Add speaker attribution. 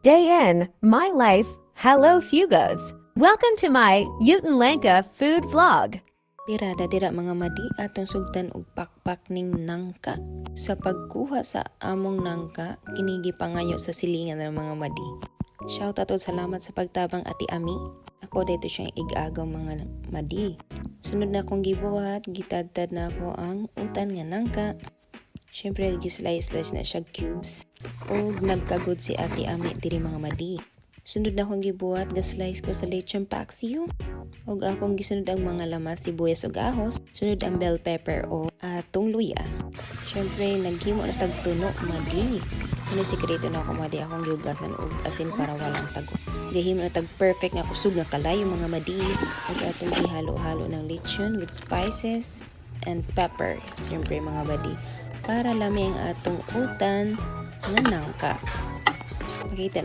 Speaker 1: Day in my life. Hello, Fugos. Welcome to my Uten Lanka food vlog.
Speaker 2: Pirada dira mga madi atong sugdan og pakpak ning nangka. Sa pagkuha sa among nangka, kinigi pangayo sa silingan ng mga madi. Shout out at salamat sa pagtabang Ati Ami. Ako dito siyang igagaw mga madi. Sunod na akong gibuhat, gitadtad na ako ang utan nga nangka. Syempre gislice-slice na siya cubes. Og nagkagod si Ati Ami diri mga madi. Sunod na akong gibuhat, gaslice ko sa lechon paksiw. Og akong gisunod ang mga lamas, sibuyas ug ahos. Sunod ang bell pepper o atong luya. Syempre naghimo na tagtuno madi. Ano sikreto na ako madi, akong giugasan og asin para walang tago. Gahimo na tag perfect nga kusog nga kalayo mga madi. Ug atong gihalo-halo ng lechon with spices and pepper. Syempre mga madi, para lami ang atong utan nga nangka. Makita